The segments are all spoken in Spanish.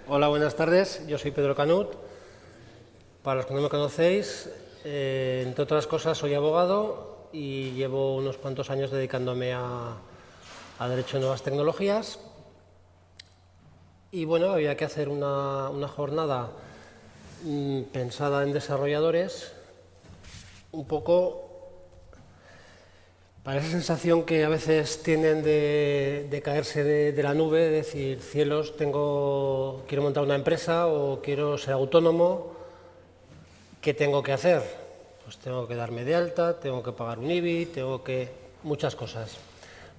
Hola, buenas tardes. Yo soy Pedro Canut. Para los que no me conocéis, entre otras cosas, soy abogado y llevo unos cuantos años dedicándome a Derecho de Nuevas Tecnologías. Y bueno, había que hacer una jornada pensada en desarrolladores, un poco para esa sensación que a veces tienen de caerse de la nube, de decir, cielos, quiero montar una empresa o quiero ser autónomo, ¿qué tengo que hacer? Pues tengo que darme de alta, tengo que pagar un IBI, muchas cosas.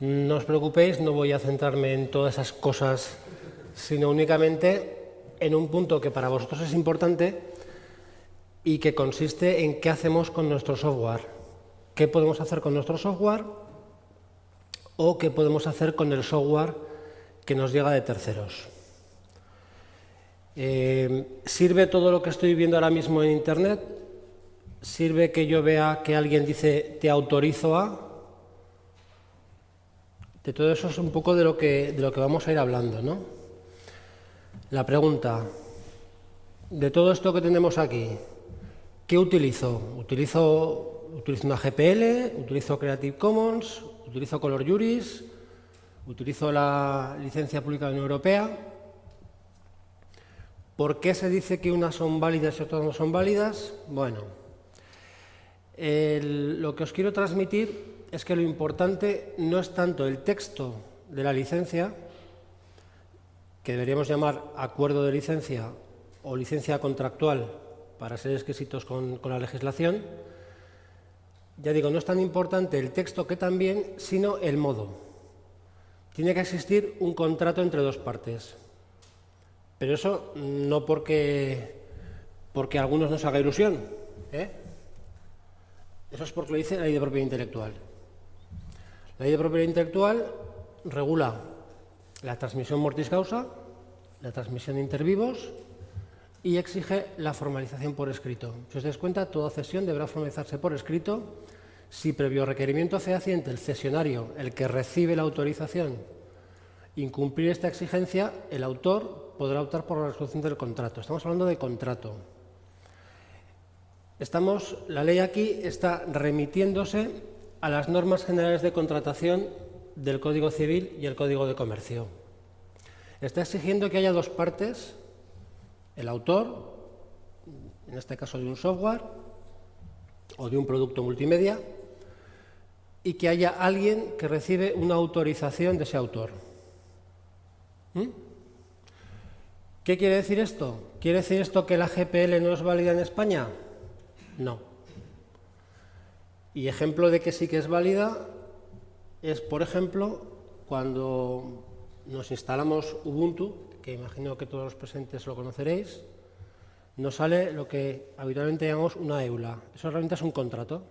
No os preocupéis, no voy a centrarme en todas esas cosas, sino únicamente en un punto que para vosotros es importante y que consiste en qué hacemos con nuestro software. ¿Qué podemos hacer con nuestro software o qué podemos hacer con el software que nos llega de terceros? ¿Sirve todo lo que estoy viendo ahora mismo en Internet? ¿Sirve que yo vea que alguien dice te autorizo a? De todo eso es un poco de lo que vamos a ir hablando, ¿no? La pregunta, de todo esto que tenemos aquí, ¿qué utilizo? ¿Utilizo una GPL? ¿Utilizo Creative Commons? ¿Utilizo Color Juris? ¿Utilizo la licencia pública de la Unión Europea? ¿Por qué se dice que unas son válidas y otras no son válidas? Bueno, lo que os quiero transmitir es que lo importante no es tanto el texto de la licencia, que deberíamos llamar acuerdo de licencia o licencia contractual para ser exquisitos con la legislación. Ya digo, no es tan importante el texto que también, sino el modo. Tiene que existir un contrato entre dos partes. Pero eso no porque a algunos nos haga ilusión, ¿eh? Eso es porque lo dice la Ley de Propiedad Intelectual. La Ley de Propiedad Intelectual regula la transmisión mortis causa, la transmisión inter vivos y exige la formalización por escrito. Si os dais cuenta, toda cesión deberá formalizarse por escrito si previo requerimiento fehaciente el cesionario, el que recibe la autorización, incumplir esta exigencia, el autor podrá optar por la resolución del contrato. Estamos hablando de contrato. La ley aquí está remitiéndose a las normas generales de contratación del Código Civil y el Código de Comercio. Está exigiendo que haya dos partes, el autor, en este caso de un software o de un producto multimedia, y que haya alguien que recibe una autorización de ese autor. ¿Qué quiere decir esto? ¿Quiere decir esto que la GPL no es válida en España? No. Y ejemplo de que sí que es válida es, por ejemplo, cuando nos instalamos Ubuntu, que imagino que todos los presentes lo conoceréis, nos sale lo que habitualmente llamamos una EULA. Eso realmente es un contrato.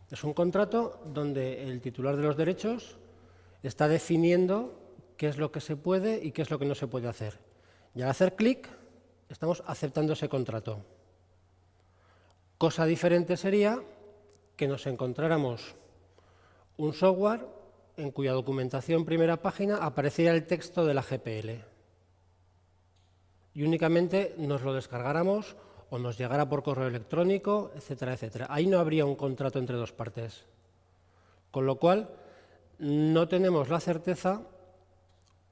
Es un contrato donde el titular de los derechos está definiendo qué es lo que se puede y qué es lo que no se puede hacer. Y al hacer clic, estamos aceptando ese contrato. Cosa diferente sería que nos encontráramos un software en cuya documentación primera página apareciera el texto de la GPL y únicamente nos lo descargáramos o nos llegara por correo electrónico, etcétera, etcétera. Ahí no habría un contrato entre dos partes. Con lo cual, no tenemos la certeza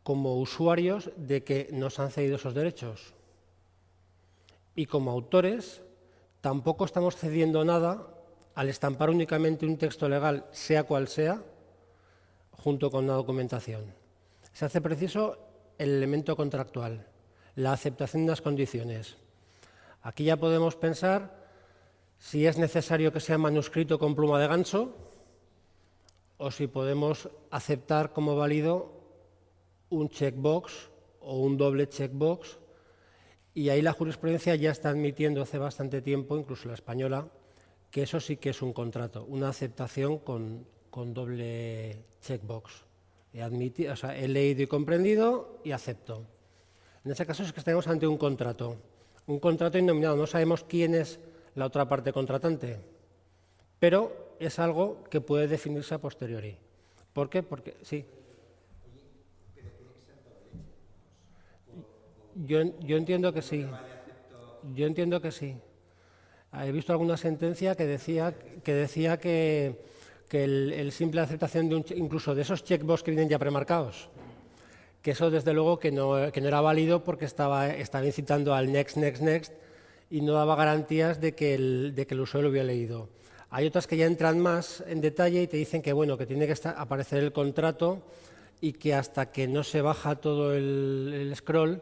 como usuarios de que nos han cedido esos derechos. Y como autores, tampoco estamos cediendo nada al estampar únicamente un texto legal, sea cual sea, junto con una documentación. Se hace preciso el elemento contractual, la aceptación de las condiciones. Aquí ya podemos pensar si es necesario que sea manuscrito con pluma de ganso o si podemos aceptar como válido un checkbox o un doble checkbox, y ahí la jurisprudencia ya está admitiendo hace bastante tiempo, incluso la española, que eso sí que es un contrato, una aceptación con doble checkbox. He leído y comprendido y acepto. En ese caso es que estaremos ante un contrato innominado. No sabemos quién es la otra parte contratante, pero es algo que puede definirse a posteriori. ¿Por qué? Porque sí. Yo entiendo que sí. Yo entiendo que sí. He visto alguna sentencia que decía que el simple aceptación de incluso de esos checkbox que vienen ya premarcados, que eso desde luego que no era válido porque estaba incitando al next, next, next y no daba garantías de que el usuario lo hubiera leído. Hay otras que ya entran más en detalle y te dicen que, bueno, que tiene que aparecer el contrato y que hasta que no se baja todo el scroll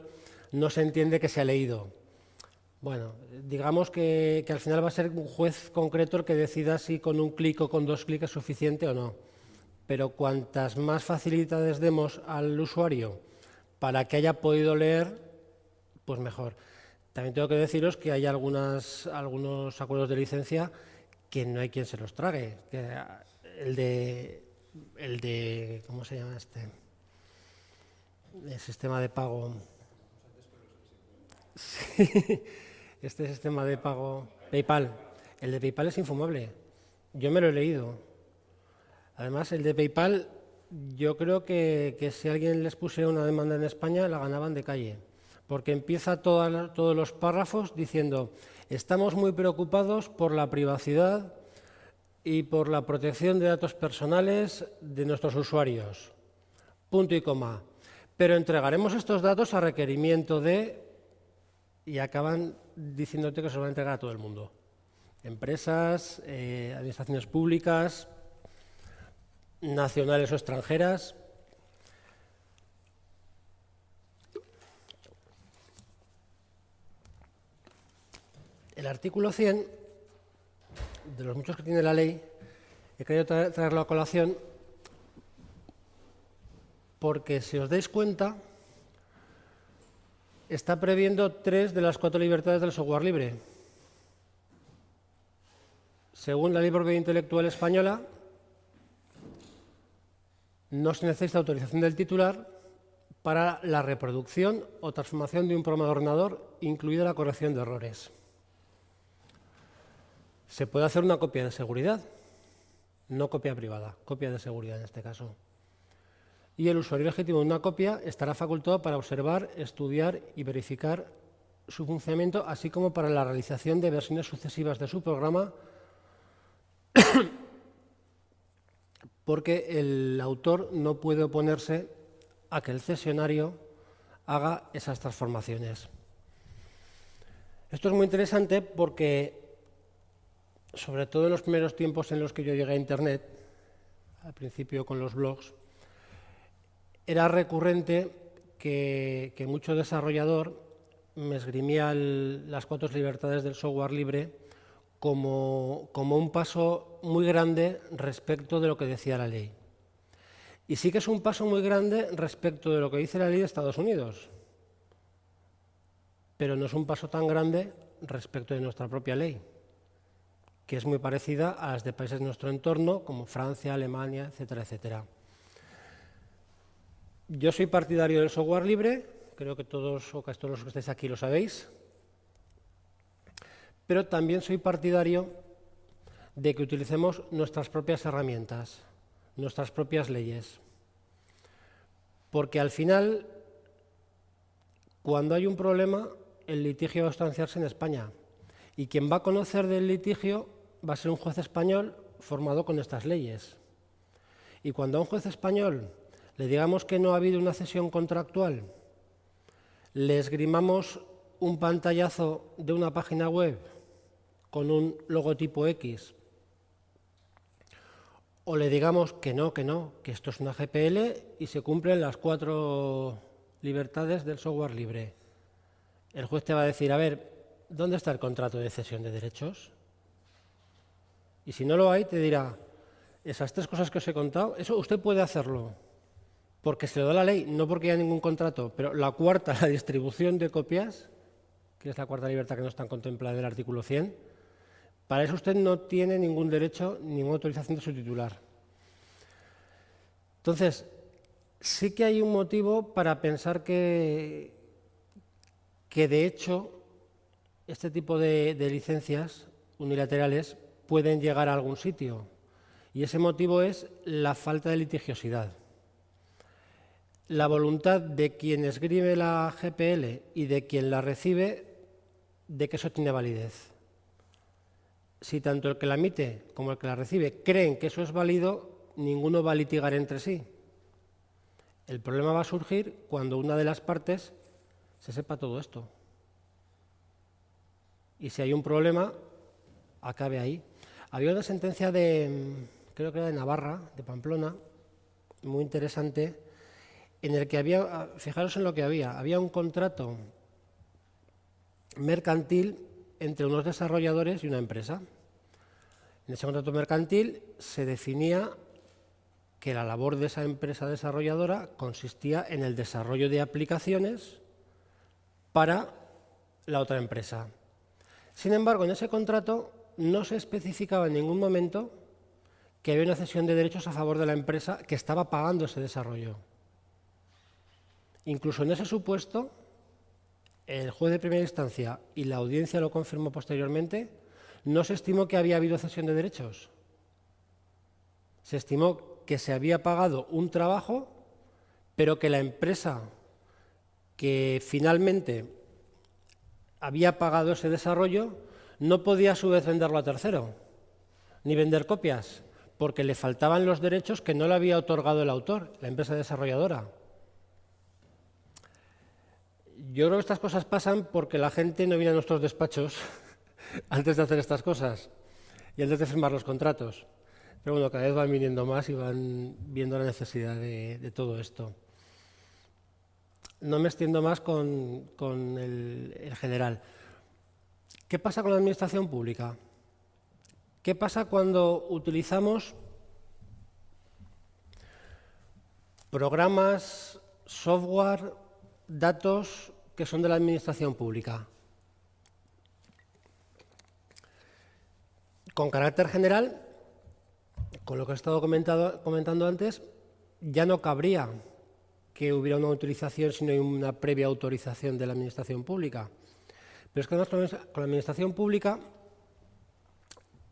no se entiende que se ha leído. Bueno, digamos que al final va a ser un juez concreto el que decida si con un clic o con 2 clics es suficiente o no. Pero cuantas más facilidades demos al usuario para que haya podido leer, pues mejor. También tengo que deciros que hay algunos acuerdos de licencia que no hay quien se los trague. El de ¿cómo se llama este? El sistema de pago. Sí, este sistema de pago PayPal. El de PayPal es infumable. Yo me lo he leído. Además, el de PayPal, yo creo que si alguien les pusiera una demanda en España, la ganaban de calle. Porque empieza todos los párrafos diciendo: estamos muy preocupados por la privacidad y por la protección de datos personales de nuestros usuarios. Punto y coma. Pero entregaremos estos datos a requerimiento de... Y acaban diciéndote que se los van a entregar a todo el mundo. Empresas, administraciones públicas, nacionales o extranjeras. El artículo 100, de los muchos que tiene la ley, he querido traerlo a colación porque, si os dais cuenta, está previendo 3 de las 4 libertades del software libre. Según la Ley de Propiedad Intelectual española, no se necesita autorización del titular para la reproducción o transformación de un programa de ordenador, incluida la corrección de errores. Se puede hacer una copia de seguridad, no copia privada, copia de seguridad en este caso. Y el usuario legítimo de una copia estará facultado para observar, estudiar y verificar su funcionamiento, así como para la realización de versiones sucesivas de su programa, porque el autor no puede oponerse a que el cesionario haga esas transformaciones. Esto es muy interesante porque, sobre todo en los primeros tiempos en los que yo llegué a Internet, al principio con los blogs, era recurrente que mucho desarrollador me esgrimía las 4 libertades del software libre como un paso muy grande respecto de lo que decía la ley. Y sí que es un paso muy grande respecto de lo que dice la ley de Estados Unidos, pero no es un paso tan grande respecto de nuestra propia ley, que es muy parecida a las de países de nuestro entorno, como Francia, Alemania, etcétera, etcétera. Yo soy partidario del software libre, creo que todos o casi todos los que estáis aquí lo sabéis, pero también soy partidario de que utilicemos nuestras propias herramientas, nuestras propias leyes. Porque al final, cuando hay un problema, el litigio va a sustanciarse en España. Y quien va a conocer del litigio va a ser un juez español formado con estas leyes. Y cuando a un juez español le digamos que no ha habido una cesión contractual, le esgrimamos un pantallazo de una página web con un logotipo X, o le digamos que no, que esto es una GPL y se cumplen las 4 libertades del software libre, el juez te va a decir: a ver, ¿dónde está el contrato de cesión de derechos? Y si no lo hay, te dirá: esas 3 cosas que os he contado, eso usted puede hacerlo, porque se lo da la ley, no porque haya ningún contrato. Pero la 4ª, la distribución de copias, que es la 4ª libertad que no está contemplada en el artículo 100, para eso usted no tiene ningún derecho, ninguna autorización de su titular. Entonces, sí que hay un motivo para pensar que de hecho este tipo de licencias unilaterales pueden llegar a algún sitio. Y ese motivo es la falta de litigiosidad. la voluntad de quien escribe la GPL y de quien la recibe de que eso tiene validez. Si tanto el que la emite como el que la recibe creen que eso es válido, ninguno va a litigar entre sí. El problema va a surgir cuando una de las partes se sepa todo esto. Y si hay un problema, acabe ahí. Había una sentencia creo que era de Navarra, de Pamplona, muy interesante, en el que había, fijaros en lo que había un contrato mercantil entre unos desarrolladores y una empresa. En ese contrato mercantil se definía que la labor de esa empresa desarrolladora consistía en el desarrollo de aplicaciones para la otra empresa. Sin embargo, en ese contrato no se especificaba en ningún momento que había una cesión de derechos a favor de la empresa que estaba pagando ese desarrollo. Incluso en ese supuesto, el juez de primera instancia y la audiencia lo confirmó posteriormente, no se estimó que había habido cesión de derechos. Se estimó que se había pagado un trabajo, pero que la empresa que finalmente había pagado ese desarrollo no podía a su vez venderlo a tercero, ni vender copias, porque le faltaban los derechos que no le había otorgado el autor, la empresa desarrolladora. Yo creo que estas cosas pasan porque la gente no viene a nuestros despachos antes de hacer estas cosas y antes de firmar los contratos. Pero bueno, cada vez van viniendo más y van viendo la necesidad de todo esto. No me extiendo más con el general. ¿Qué pasa con la administración pública? ¿Qué pasa cuando utilizamos programas, software, datos que son de la administración pública? Con carácter general, con lo que he estado comentando antes, ya no cabría que hubiera una utilización si no hay una previa autorización de la administración pública. Pero es que con la administración pública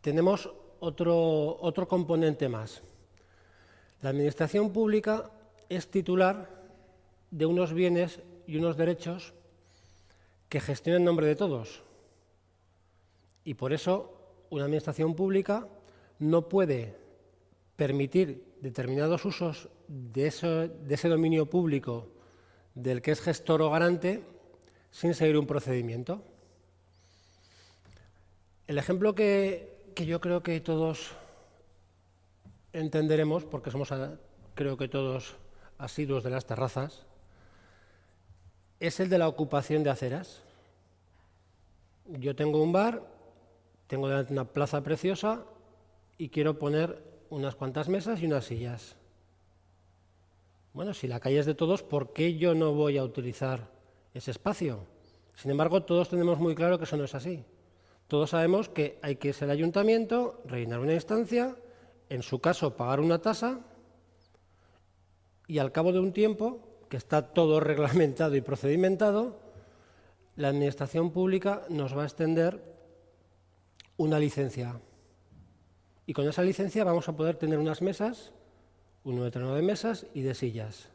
tenemos otro componente más. La administración pública es titular de unos bienes y unos derechos que gestiona en nombre de todos. Y por eso una administración pública no puede permitir determinados usos de ese dominio público del que es gestor o garante sin seguir un procedimiento. El ejemplo que yo creo que todos entenderemos, porque somos, creo que todos asiduos de las terrazas, es el de la ocupación de aceras. Yo tengo un bar, tengo delante una plaza preciosa y quiero poner unas cuantas mesas y unas sillas. Bueno, si la calle es de todos, ¿por qué yo no voy a utilizar ese espacio? Sin embargo, todos tenemos muy claro que eso no es así. Todos sabemos que hay que irse al ayuntamiento, rellenar una instancia, en su caso pagar una tasa, y al cabo de un tiempo, que está todo reglamentado y procedimentado, la administración pública nos va a extender una licencia. Y con esa licencia vamos a poder tener unas mesas, un número determinado de mesas y de sillas.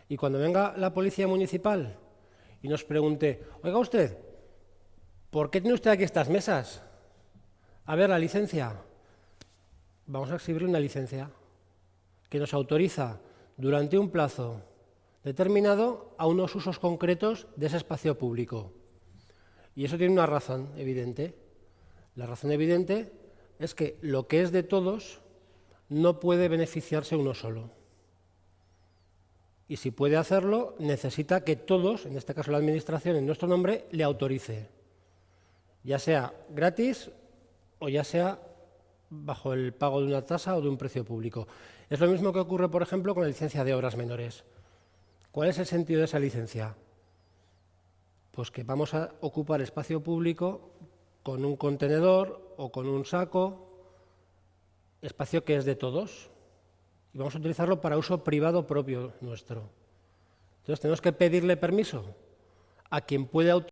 Y cuando venga la policía municipal y nos pregunte, oiga usted, ¿por qué tiene usted aquí estas mesas? A ver, la licencia. Vamos a exhibir una licencia que nos autoriza durante un plazo determinado a unos usos concretos de ese espacio público. Y eso tiene una razón evidente. La razón evidente es que lo que es de todos no puede beneficiarse uno solo. Y si puede hacerlo, necesita que todos, en este caso la Administración, en nuestro nombre, le autorice. Ya sea gratis o ya sea bajo el pago de una tasa o de un precio público. Es lo mismo que ocurre, por ejemplo, con la licencia de obras menores. ¿Cuál es el sentido de esa licencia? Pues que vamos a ocupar espacio público con un contenedor o con un saco, espacio que es de todos, y vamos a utilizarlo para uso privado propio nuestro. Entonces tenemos que pedirle permiso a quien puede